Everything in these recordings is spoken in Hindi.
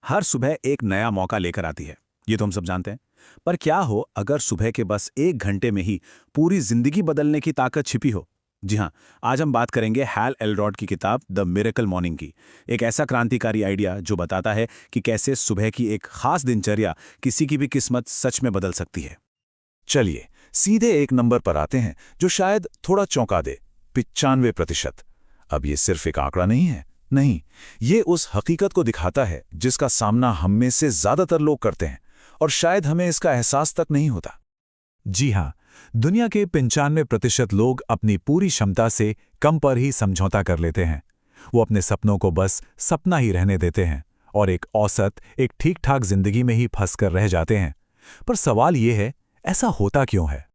हर सुबह एक नया मौका लेकर आती है, ये तो हम सब जानते हैं। पर क्या हो अगर सुबह के बस 1 घंटे में ही पूरी जिंदगी बदलने की ताकत छिपी हो? जी हाँ, आज हम बात करेंगे हैल एलरॉड की किताब द मिरेकल मॉर्निंग की। एक ऐसा क्रांतिकारी आइडिया जो बताता है कि कैसे सुबह की एक खास दिनचर्या किसी की भी किस्मत सच में बदल सकती है। चलिए सीधे एक नंबर पर आते हैं जो शायद थोड़ा चौंका दे। 95%। अब ये सिर्फ एक आंकड़ा नहीं है, नहीं, ये उस हकीकत को दिखाता है जिसका सामना हम में से ज्यादातर लोग करते हैं और शायद हमें इसका एहसास तक नहीं होता। जी हाँ, दुनिया के 95% लोग अपनी पूरी क्षमता से कम पर ही समझौता कर लेते हैं। वो अपने सपनों को बस सपना ही रहने देते हैं और एक औसत, एक ठीक ठाक जिंदगी में ही फंस कर रह जाते हैं। पर सवाल ये है, ऐसा होता क्यों है?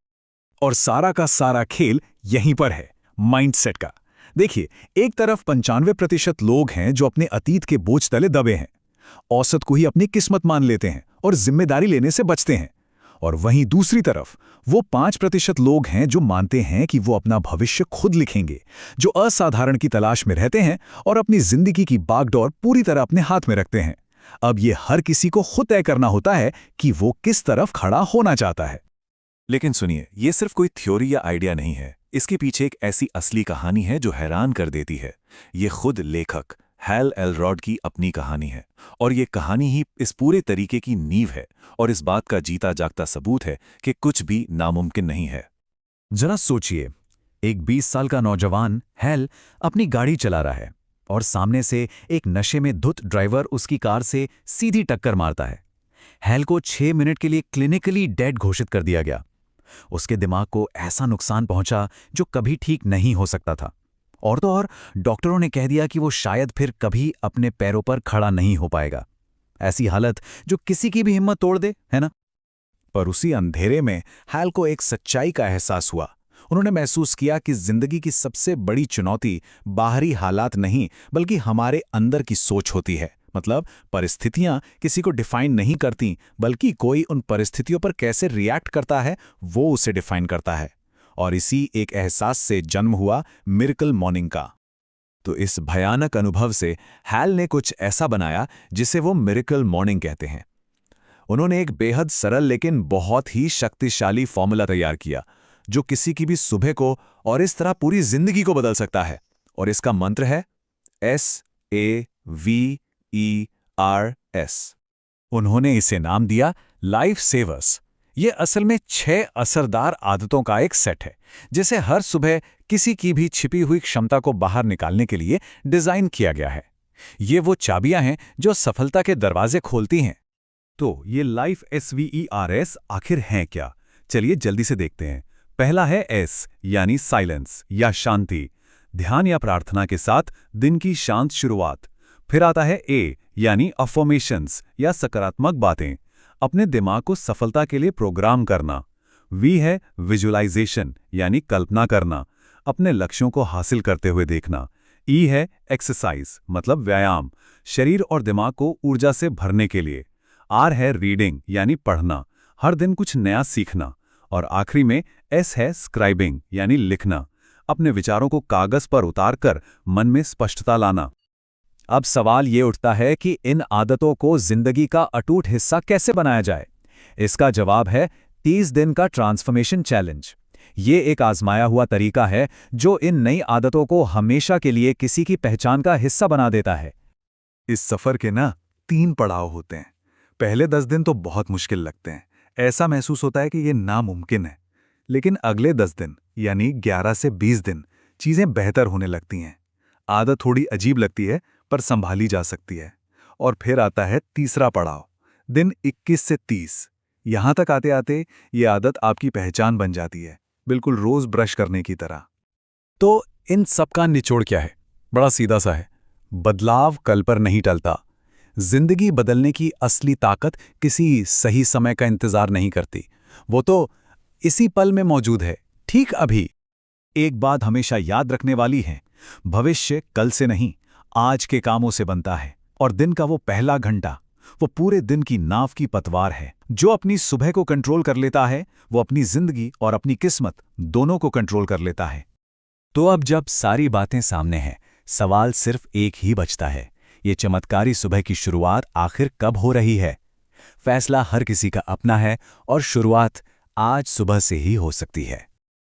और सारा का सारा खेल यहीं पर है, माइंडसेट का। देखिए, एक तरफ 95% लोग हैं जो अपने अतीत के बोझ तले दबे हैं, औसत को ही अपनी किस्मत मान लेते हैं और जिम्मेदारी लेने से बचते हैं। और वहीं दूसरी तरफ वो 5% लोग हैं जो मानते हैं कि वो अपना भविष्य खुद लिखेंगे, जो असाधारण की तलाश में रहते हैं और अपनी जिंदगी की बागडोर पूरी तरह अपने हाथ में रखते हैं। अब ये हर किसी को खुद तय करना होता है कि वो किस तरफ खड़ा होना चाहता है। लेकिन सुनिए, ये सिर्फ कोई थ्योरी या आइडिया नहीं है। इसके पीछे एक ऐसी असली कहानी है जो हैरान कर देती है। ये खुद लेखक हैल एलरॉड की अपनी कहानी है और ये कहानी ही इस पूरे तरीके की नींव है और इस बात का जीता जागता सबूत है कि कुछ भी नामुमकिन नहीं है। जरा सोचिए, एक 20 साल का नौजवान हैल अपनी गाड़ी चला रहा है और सामने से एक नशे में धुत ड्राइवर उसकी कार से सीधी टक्कर मारता है। हैल को 6 मिनट के लिए क्लिनिकली डेड घोषित कर दिया गया। उसके दिमाग को ऐसा नुकसान पहुंचा जो कभी ठीक नहीं हो सकता था। और तो और डॉक्टरों ने कह दिया कि वो शायद फिर कभी अपने पैरों पर खड़ा नहीं हो पाएगा। ऐसी हालत जो किसी की भी हिम्मत तोड़ दे, है ना? पर उसी अंधेरे में हैल को एक सच्चाई का एहसास हुआ। उन्होंने महसूस किया कि जिंदगी की सबसे बड़ी चुनौती बाहरी हालात नहीं, बल्कि हमारे अंदर की सोच होती है। मतलब परिस्थितियां किसी को डिफाइन नहीं करती, बल्कि कोई उन परिस्थितियों पर कैसे रिएक्ट करता है वो उसे डिफाइन करता है। और इसी एक एहसास से जन्म हुआ मिरेकल मॉर्निंग का। तो इस भयानक अनुभव से हैल ने कुछ ऐसा बनाया जिसे वो मिरेकल मॉर्निंग कहते हैं। उन्होंने एक बेहद सरल लेकिन बहुत ही शक्तिशाली फॉर्मूला तैयार किया जो किसी की भी सुबह को और इस तरह पूरी जिंदगी को बदल सकता है। और इसका मंत्र है SAVERS। उन्होंने इसे नाम दिया लाइफ सेवर्स। ये असल में 6 असरदार आदतों का एक सेट है जिसे हर सुबह किसी की भी छिपी हुई क्षमता को बाहर निकालने के लिए डिजाइन किया गया है। ये वो चाबियां हैं जो सफलता के दरवाजे खोलती हैं। तो ये लाइफ SVERS आखिर हैं क्या? चलिए जल्दी से देखते हैं। पहला है S यानी साइलेंस या शांति, ध्यान या प्रार्थना के साथ दिन की शांत शुरुआत। फिर आता है A यानी अफर्मेशंस या सकारात्मक बातें, अपने दिमाग को सफलता के लिए प्रोग्राम करना। V है विजुअलाइजेशन यानी कल्पना करना, अपने लक्ष्यों को हासिल करते हुए देखना। E है एक्सरसाइज मतलब व्यायाम, शरीर और दिमाग को ऊर्जा से भरने के लिए। R है रीडिंग यानी पढ़ना, हर दिन कुछ नया सीखना। और आखिरी में S है स्क्राइबिंग यानी लिखना, अपने विचारों को कागज पर उतारकर मन में स्पष्टता लाना। अब सवाल ये उठता है कि इन आदतों को जिंदगी का अटूट हिस्सा कैसे बनाया जाए। इसका जवाब है 30 दिन का ट्रांसफॉर्मेशन चैलेंज। ये एक आजमाया हुआ तरीका है जो इन नई आदतों को हमेशा के लिए किसी की पहचान का हिस्सा बना देता है। इस सफर के 3 पड़ाव होते हैं। पहले 10 दिन तो बहुत मुश्किल लगते हैं, ऐसा महसूस होता है कि ये नामुमकिन है। लेकिन अगले 10 दिन यानी 11 से 20 दिन चीजें बेहतर होने लगती हैं। आदत थोड़ी अजीब लगती है पर संभाली जा सकती है। और फिर आता है तीसरा पड़ाव, दिन 21 से 30। यहां तक आते आते ये आदत आपकी पहचान बन जाती है, बिल्कुल रोज ब्रश करने की तरह। तो इन सब का निचोड़ क्या है? बड़ा सीधा सा है, बदलाव कल पर नहीं टलता। जिंदगी बदलने की असली ताकत किसी सही समय का इंतजार नहीं करती, वो तो इसी पल में मौजूद है, ठीक अभी। एक बात हमेशा याद रखने वाली है, भविष्य कल से नहीं, आज के कामों से बनता है। और दिन का वो पहला घंटा, वो पूरे दिन की नाव की पतवार है। जो अपनी सुबह को कंट्रोल कर लेता है, वो अपनी जिंदगी और अपनी किस्मत दोनों को कंट्रोल कर लेता है। तो अब जब सारी बातें सामने हैं, सवाल सिर्फ एक ही बचता है ये चमत्कारी सुबह की शुरुआत आखिर कब हो रही है? फैसला हर किसी का अपना है और शुरुआत आज सुबह से ही हो सकती है।